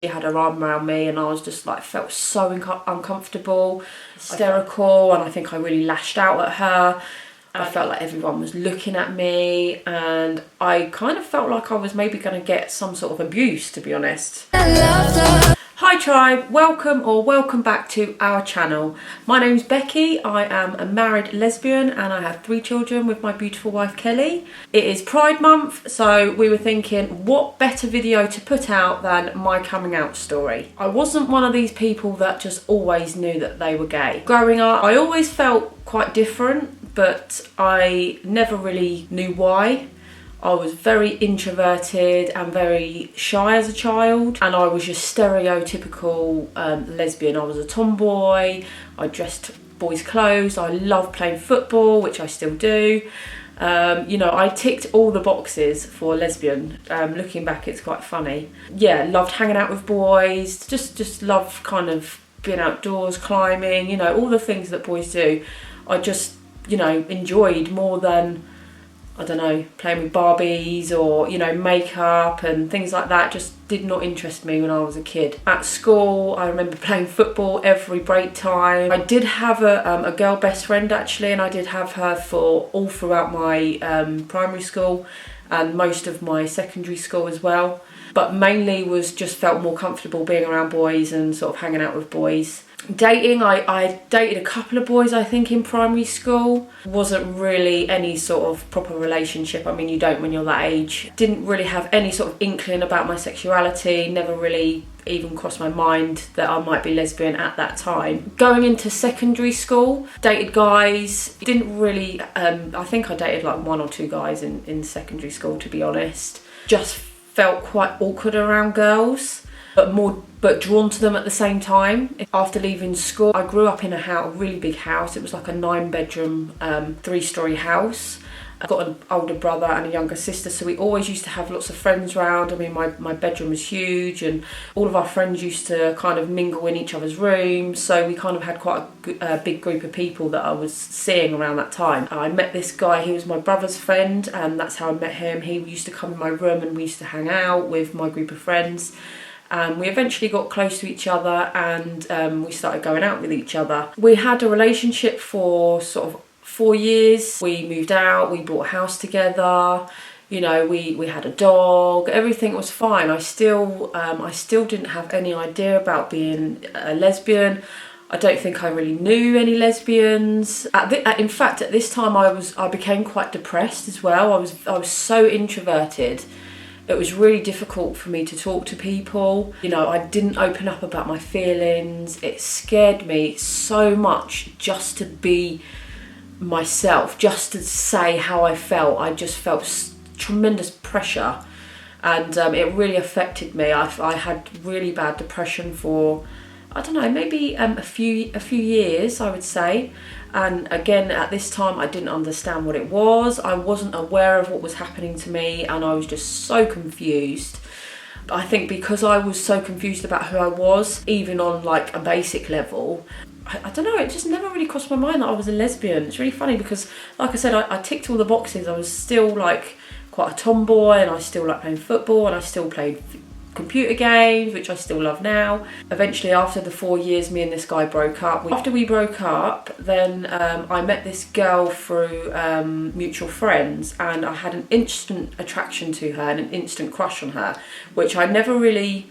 She had her arm around me and I was just like, felt so uncomfortable, hysterical, and I think I really lashed out at her. I felt like everyone was looking at me and I kind of felt like I was maybe going to get some sort of abuse, to be honest. Hi tribe, welcome back to our channel. My name's Becky, I am a married lesbian and I have 3 children with my beautiful wife Kelly. It is Pride Month, so we were thinking what better video to put out than my coming out story. I wasn't one of these people that just always knew that they were gay. Growing up, I always felt quite different, but I never really knew why. I was very introverted and very shy as a child, and I was just stereotypical lesbian. I was a tomboy, I dressed boys' clothes, I loved playing football, which I still do. You know, I ticked all the boxes for lesbian. Looking back, it's quite funny. Yeah, loved hanging out with boys, just loved kind of being outdoors, climbing, you know, all the things that boys do. I just, you know, enjoyed more than, I don't know, playing with Barbies or, you know, makeup and things like that. Just did not interest me when I was a kid. At school, I remember playing football every break time. I did have a girl best friend actually, and I did have her for all throughout my primary school and most of my secondary school as well. But mainly was just felt more comfortable being around boys and sort of hanging out with boys. Dating, I dated a couple of boys I think in primary school. Wasn't really any sort of proper relationship. I mean, you don't when you're that age. Didn't really have any sort of inkling about my sexuality. Never really even crossed my mind that I might be lesbian at that time. Going into secondary school, dated guys. Didn't really, I think I dated like 1 or 2 guys in secondary school, to be honest. Just felt quite awkward around girls, but drawn to them at the same time. After leaving school, I grew up in a really big house. It was like a 9-bedroom, 3-story house. I've got an older brother and a younger sister, so we always used to have lots of friends around. I mean, my bedroom was huge and all of our friends used to kind of mingle in each other's rooms, so we kind of had quite a big group of people that I was seeing around that time. I met this guy, he was my brother's friend, and that's how I met him. He used to come in my room and we used to hang out with my group of friends. We eventually got close to each other and we started going out with each other. We had a relationship for sort of 4 years. We moved out, we bought a house together, you know, we had a dog, everything was fine. I still didn't have any idea about being a lesbian. I don't think I really knew any lesbians. In fact, at this time I became quite depressed as well. I was so introverted. It was really difficult for me to talk to people. You know, I didn't open up about my feelings. It scared me so much just to be myself, just to say how I felt. I just felt tremendous pressure and it really affected me. I had really bad depression for, I don't know, maybe a few years, I would say. And again, at this time, I didn't understand what it was. I wasn't aware of what was happening to me and I was just so confused. But I think because I was so confused about who I was, even on like a basic level, I don't know, it just never really crossed my mind that I was a lesbian. It's really funny because, like I said, I ticked all the boxes. I was still like quite a tomboy and I still like playing football and I still played computer games, which I still love now. Eventually, after the 4 years, me and this guy broke up. After we broke up, then I met this girl through mutual friends and I had an instant attraction to her and an instant crush on her, which I never really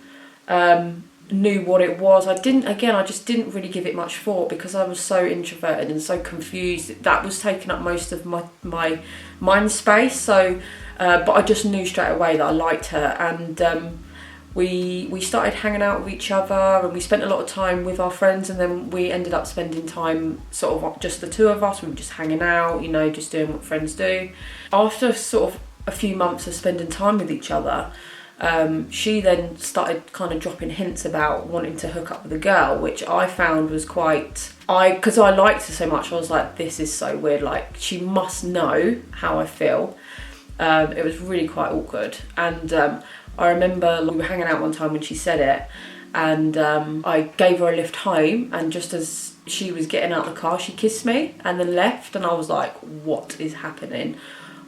knew what it was. I just didn't really give it much thought because I was so introverted and so confused. That was taking up most of my mind space. So, but I just knew straight away that I liked her, and we started hanging out with each other and we spent a lot of time with our friends, and then we ended up spending time sort of just the 2 of us. We were just hanging out, you know, just doing what friends do. After sort of a few months of spending time with each other, she then started kind of dropping hints about wanting to hook up with a girl, which I found was because I liked her so much, I was like, this is so weird, like she must know how I feel. It was really quite awkward, and I remember we were hanging out one time when she said it, and I gave her a lift home, and just as she was getting out of the car, she kissed me and then left, and I was like, what is happening?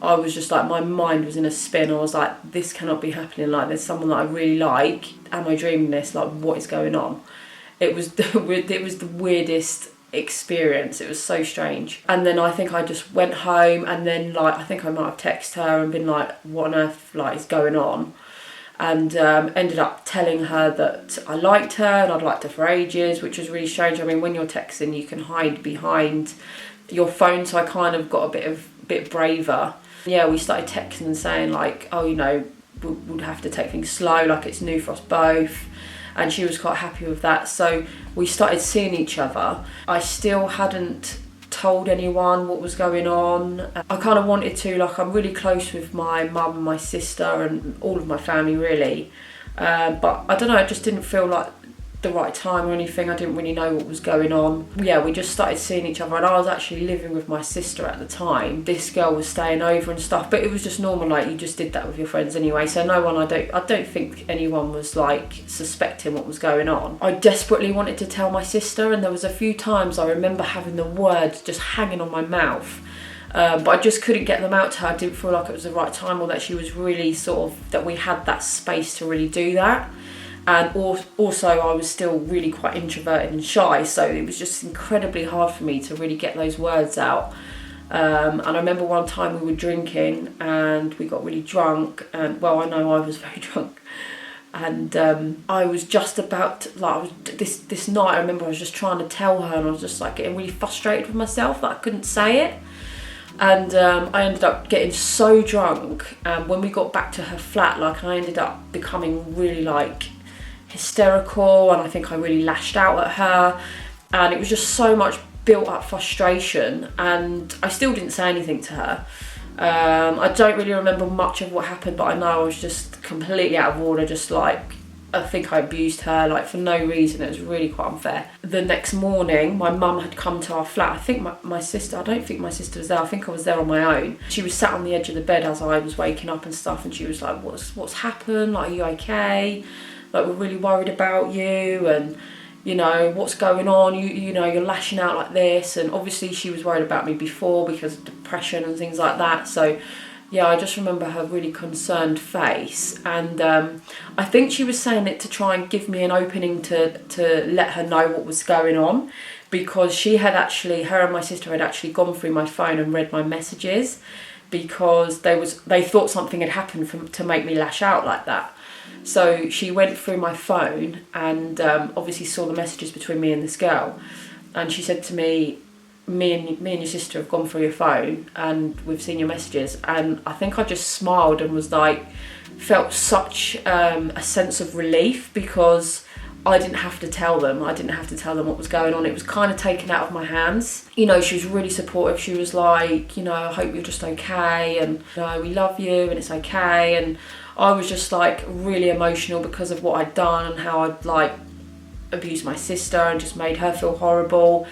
I was just like, my mind was in a spin. I was like, this cannot be happening. Like, there's someone that I really like. Am I dreaming this? Like, what is going on? It was the weirdest experience. It was so strange. And then I think I just went home, and then like I think I might have texted her and been like, what on earth like is going on? And ended up telling her that I liked her and I'd liked her for ages, which was really strange. I mean, when you're texting, you can hide behind your phone, so I kind of got a bit braver. Yeah, we started texting and saying like, oh, you know, we'd have to take things slow, like it's new for us both. And she was quite happy with that. So we started seeing each other. I still hadn't told anyone what was going on. I kind of wanted to, like, I'm really close with my mum and my sister and all of my family really. But I don't know, it just didn't feel like the right time or anything. I didn't really know what was going on. Yeah, we just started seeing each other, and I was actually living with my sister at the time. This girl was staying over and stuff, but it was just normal, like you just did that with your friends anyway. So no one, I don't think anyone was like suspecting what was going on. I desperately wanted to tell my sister, and there was a few times I remember having the words just hanging on my mouth. But I just couldn't get them out to her. I didn't feel like it was the right time, or that she was really that we had that space to really do that. And also I was still really quite introverted and shy, so it was just incredibly hard for me to really get those words out. And I remember one time we were drinking and we got really drunk, and well, I know I was very drunk, and I was just about to, like, this night I remember I was just trying to tell her, and I was just like getting really frustrated with myself that I couldn't say it. And I ended up getting so drunk, and when we got back to her flat, like I ended up becoming really like hysterical, and I think I really lashed out at her, and it was just so much built up frustration, and I still didn't say anything to her. I don't really remember much of what happened, but I know I was just completely out of order, just like I think I abused her, like for no reason. It was really quite unfair. The next morning, my mum had come to our flat. I think my sister, I don't think my sister was there. I think I was there on my own. She was sat on the edge of the bed as I was waking up and stuff, and she was like, what's happened? Like, are you okay? Like, we're really worried about you, and you know, what's going on? You know, you're lashing out like this. And obviously she was worried about me before because of depression and things like that. So yeah, I just remember her really concerned face, and I think she was saying it to try and give me an opening to let her know what was going on, because her and my sister had actually gone through my phone and read my messages, because they thought something had happened to make me lash out like that. So she went through my phone and obviously saw the messages between me and this girl, and she said to me, me and your sister have gone through your phone and we've seen your messages. And I think I just smiled and was like, felt such a sense of relief, because I didn't have to tell them what was going on. It was kind of taken out of my hands. You know, she was really supportive. She was like, you know, I hope you're just okay, and you know, we love you and it's okay. And I was just like really emotional because of what I'd done and how I'd like abused my sister and just made her feel horrible.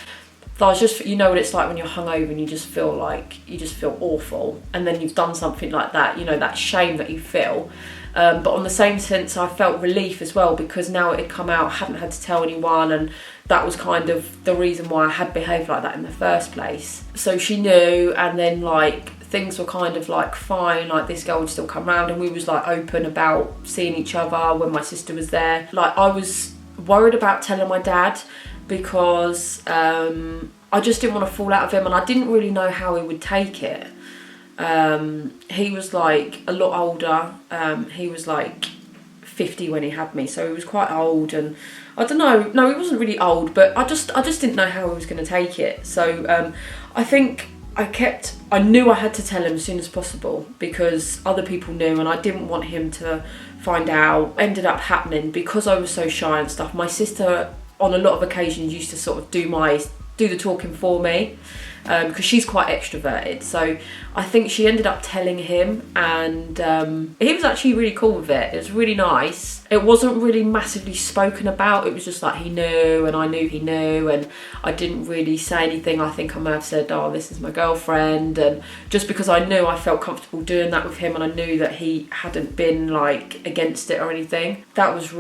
So I was just, you know what it's like when you're hungover and you just feel awful, and then you've done something like that, you know, that shame that you feel. But on the same sense, I felt relief as well, because now it had come out, I hadn't had to tell anyone, and that was kind of the reason why I had behaved like that in the first place. So she knew, and then like things were kind of like fine, like this girl would still come round, and we was like open about seeing each other when my sister was there. Like, I was worried about telling my dad, because I just didn't want to fall out of him, and I didn't really know how he would take it. He was like a lot older. He was like 50 when he had me, so he was quite old, and I don't know, no, he wasn't really old, but I just didn't know how he was going to take it. So I think I knew I had to tell him as soon as possible, because other people knew, and I didn't want him to find out. Ended up happening because I was so shy and stuff. My sister on a lot of occasions used to sort of do the talking for me, because she's quite extroverted. So I think she ended up telling him, and he was actually really cool with it. It was really nice. It wasn't really massively spoken about. It was just like he knew and I knew he knew, and I didn't really say anything. I think I may have said, oh, this is my girlfriend, and just because I knew I felt comfortable doing that with him, and I knew that he hadn't been like against it or anything. That was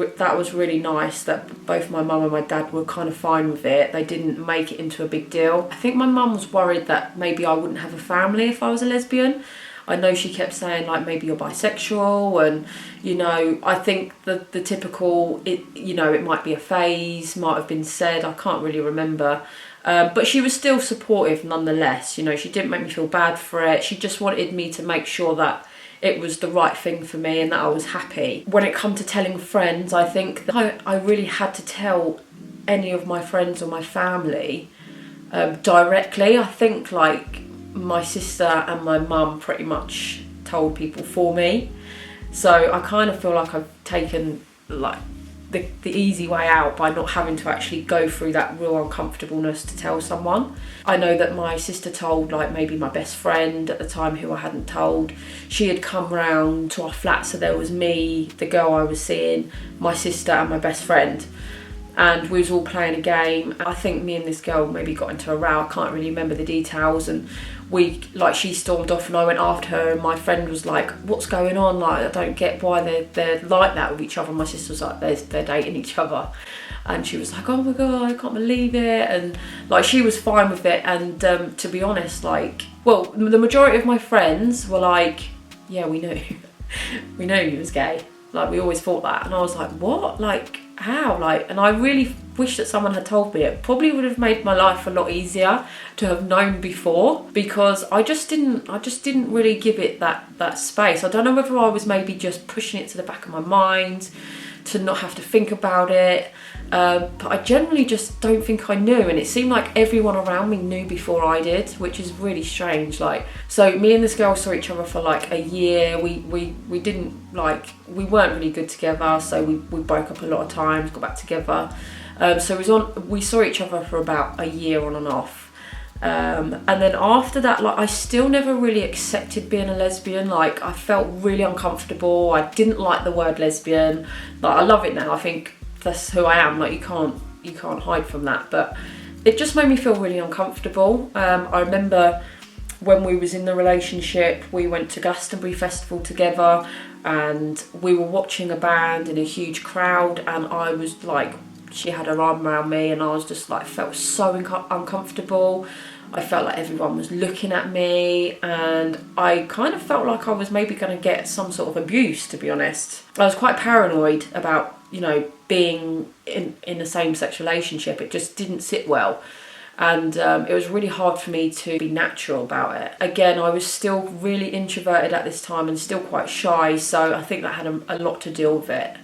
really nice that both my mum and my dad were kind of fine with it. They didn't make it into a big deal. I think my mum was worried that maybe I wouldn't have a family if I was a lesbian. I know she kept saying like, maybe you're bisexual, and you know, I think the typical, it might be a phase, might have been said, I can't really remember. But she was still supportive nonetheless. You know, she didn't make me feel bad for it. She just wanted me to make sure that it was the right thing for me and that I was happy. When it come to telling friends, I think that I really had to tell any of my friends or my family directly. I think like my sister and my mum pretty much told people for me. So I kind of feel like I've taken like the easy way out by not having to actually go through that real uncomfortableness to tell someone. I know that my sister told like maybe my best friend at the time who I hadn't told. She had come round to our flat, so there was me, the girl I was seeing, my sister and my best friend. And we was all playing a game. I think me and this girl maybe got into a row. I can't really remember the details. And she stormed off and I went after her, and my friend was like, what's going on? Like, I don't get why they're like that with each other. And my sister was like, they're dating each other. And she was like, oh my God, I can't believe it. And like, she was fine with it. And to be honest, like, well, the majority of my friends were like, yeah, we knew. We knew he was gay. Like, we always thought that. And I was like, what? Like, how? Like, and I really wish that someone had told me. It probably would have made my life a lot easier to have known before, because I just didn't really give it that space. I don't know whether I was maybe just pushing it to the back of my mind to not have to think about it. But I generally just don't think I knew, and it seemed like everyone around me knew before I did, which is really strange. Like, so me and this girl saw each other for like a year. We weren't really good together, so we broke up a lot of times, got back together. So we saw each other for about a year on and off. And then after that, like, I still never really accepted being a lesbian. Like, I felt really uncomfortable. I didn't like the word lesbian. Like, I love it now. I think that's who I am. Like, you can't hide from that. But it just made me feel really uncomfortable. I remember when we was in the relationship, we went to Glastonbury Festival together, and we were watching a band in a huge crowd, and I was like, she had her arm around me, and I was just like, felt so uncomfortable. I felt like everyone was looking at me, and I kind of felt like I was maybe going to get some sort of abuse, to be honest. I was quite paranoid about, you know, being in a same-sex relationship. It just didn't sit well. And it was really hard for me to be natural about it. Again, I was still really introverted at this time and still quite shy, so I think that had a lot to do with it.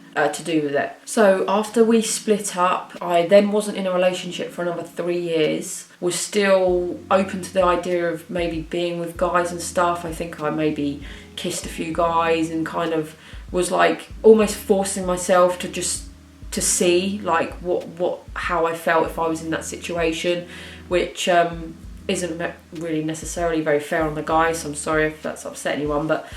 So after we split up, I then wasn't in a relationship for another 3 years. Was still open to the idea of maybe being with guys and stuff. I think I maybe kissed a few guys and kind of was like almost forcing myself to see like how I felt if I was in that situation, which isn't really necessarily very fair on the guys, so I'm sorry if that's upset anyone, but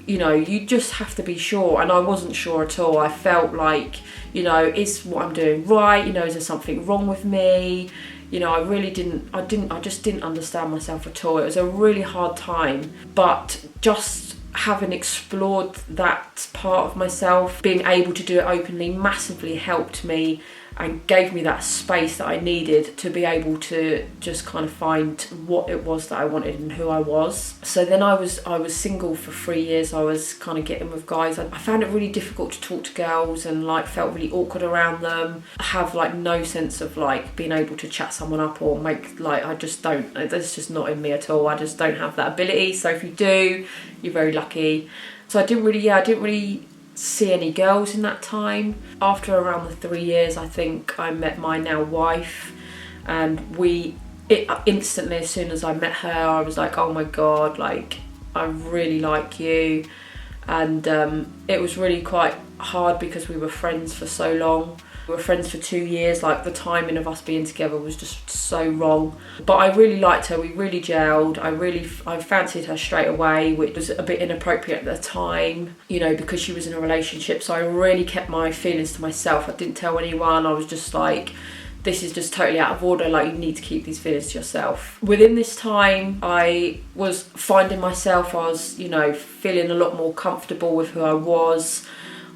you know, you just have to be sure, and I wasn't sure at all. I felt like, you know, is what I'm doing right? You know, is there something wrong with me? You know, I just didn't understand myself at all. It was a really hard time, but just having explored that part of myself, being able to do it openly massively helped me and gave me that space that I needed to be able to just kind of find what it was that I wanted and who I was. So then I was single for 3 years. I was kind of getting with guys. I found it really difficult to talk to girls, and like felt really awkward around them. I have like no sense of like being able to chat someone up or make like, I just don't, that's just not in me at all. I just don't have that ability. So if you do, you're very lucky. So I didn't really see any girls in that time. After around the 3 years, I think I met my now wife, and instantly, as soon as I met her, I was like, oh my God, like, I really like you. And it was really quite hard because we were friends for so long. We were friends for 2 years. Like, the timing of us being together was just so wrong. But I really liked her. We really gelled. I fancied her straight away, which was a bit inappropriate at the time, you know, because she was in a relationship. So I really kept my feelings to myself. I didn't tell anyone. I was just like, this is just totally out of order. Like, you need to keep these feelings to yourself. Within this time, I was finding myself. I was, you know, feeling a lot more comfortable with who I was.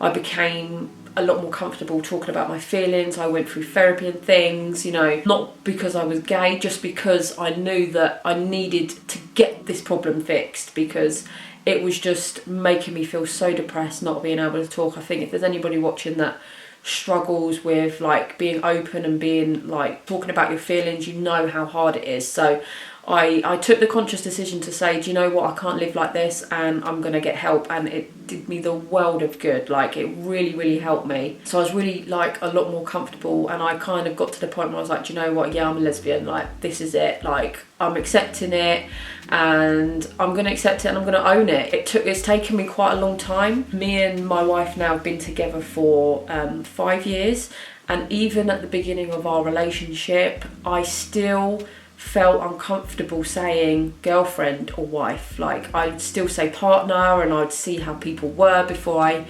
I became a lot more comfortable talking about my feelings. I went through therapy and things, you know, not because I was gay, just because I knew that I needed to get this problem fixed, because it was just making me feel so depressed not being able to talk. I think if there's anybody watching that struggles with like being open and being like talking about your feelings, you know how hard it is. So I took the conscious decision to say, do you know what, I can't live like this, and I'm going to get help. And it did me the world of good. Like, it really, really helped me. So I was really like a lot more comfortable, and I kind of got to the point where I was like, do you know what, yeah, I'm a lesbian, like this is it, like I'm accepting it, and I'm going to accept it, and I'm going to own it. It's taken me quite a long time. Me and my wife now have been together for 5 years, and even at the beginning of our relationship, I still felt uncomfortable saying girlfriend or wife. Like, I'd still say partner, and I'd see how people were before I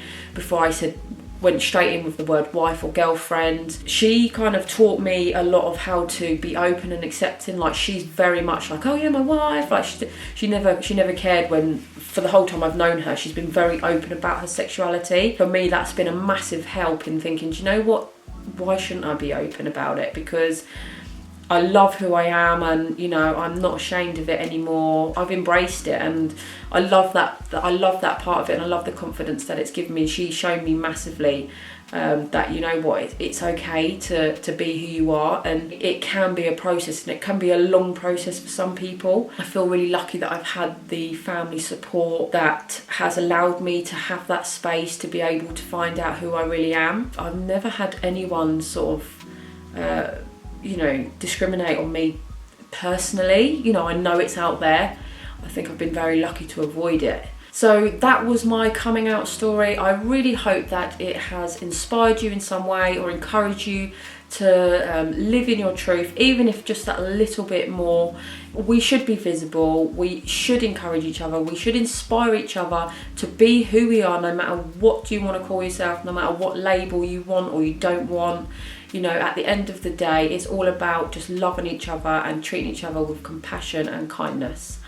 went straight in with the word wife or girlfriend. She kind of taught me a lot of how to be open and accepting. Like, she's very much like, oh yeah, my wife. Like, she never cared when, for the whole time I've known her, she's been very open about her sexuality. For me, that's been a massive help in thinking, do you know what, why shouldn't I be open about it? Because I love who I am, and you know, I'm not ashamed of it anymore. I've embraced it, and I love that part of it, and I love the confidence that it's given me. She's shown me massively that, you know what, it's okay to be who you are, and it can be a process, and it can be a long process for some people. I feel really lucky that I've had the family support that has allowed me to have that space to be able to find out who I really am. I've never had anyone sort of discriminate on me personally. You know, I know it's out there. I think I've been very lucky to avoid it. So that was my coming out story. I really hope that it has inspired you in some way, or encouraged you to live in your truth, even if just that little bit more. We should be visible. We should encourage each other. We should inspire each other to be who we are, no matter what you want to call yourself, no matter what label you want or you don't want. You know, at the end of the day, it's all about just loving each other and treating each other with compassion and kindness.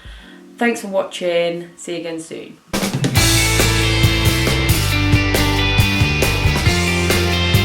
Thanks for watching. See you again soon.